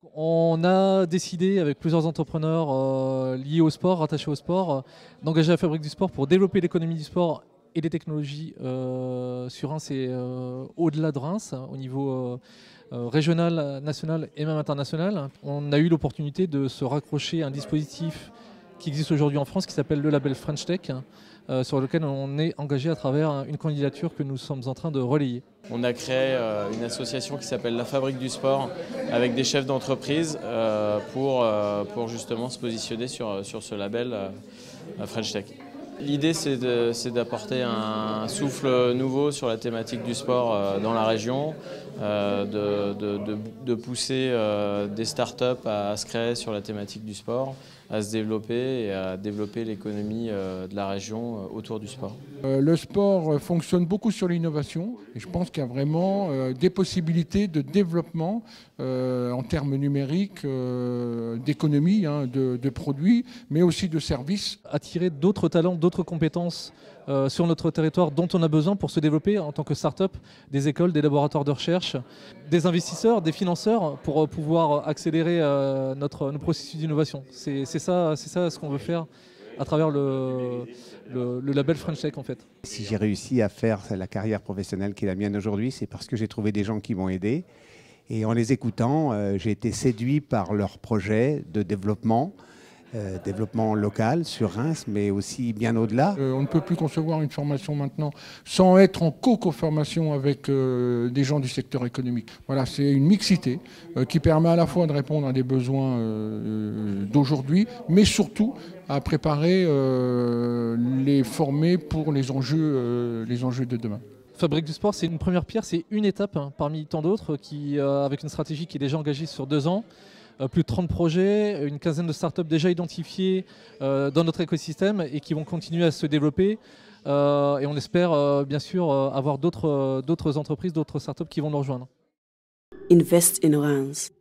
On a décidé avec plusieurs entrepreneurs liés au sport, rattachés au sport, d'engager la Fabrique du Sport pour développer l'économie du sport et des technologies sur Reims et au-delà de Reims, au niveau régional, national et même international. On a eu l'opportunité de se raccrocher à un dispositif qui existe aujourd'hui en France qui s'appelle le label French Tech, sur lequel on est engagé à travers une candidature que nous sommes en train de relayer. On a créé une association qui s'appelle la Fabrique du Sport avec des chefs d'entreprise pour justement se positionner sur ce label French Tech. L'idée c'est d'apporter un souffle nouveau sur la thématique du sport dans la région, de pousser des startups à se créer sur la thématique du sport, à se développer et à développer l'économie de la région autour du sport. Le sport fonctionne beaucoup sur l'innovation et je pense qu'il y a vraiment des possibilités de développement en termes numériques, d'économie, de produits, mais aussi de services. Attirer d'autres talents, d'autres compétences sur notre territoire dont on a besoin pour se développer en tant que start-up, des écoles, des laboratoires de recherche, des investisseurs, des financeurs pour pouvoir accélérer nos processus d'innovation. C'est ça ce qu'on veut faire à travers le label French Tech en fait. Si j'ai réussi à faire la carrière professionnelle qui est la mienne aujourd'hui, c'est parce que j'ai trouvé des gens qui m'ont aidé. Et en les écoutant, j'ai été séduit par leurs projets de développement local sur Reims, mais aussi bien au-delà. On ne peut plus concevoir une formation maintenant sans être en co-formation avec des gens du secteur économique. Voilà, c'est une mixité qui permet à la fois de répondre à des besoins d'aujourd'hui, mais surtout à préparer les former pour les enjeux de demain. Fabrique du Sport, c'est une première pierre, c'est une étape parmi tant d'autres avec une stratégie qui est déjà engagée sur 2 ans. Plus de 30 projets, une quinzaine de startups déjà identifiées dans notre écosystème et qui vont continuer à se développer. Et on espère bien sûr avoir d'autres entreprises, d'autres startups qui vont nous rejoindre. Invest in Reims.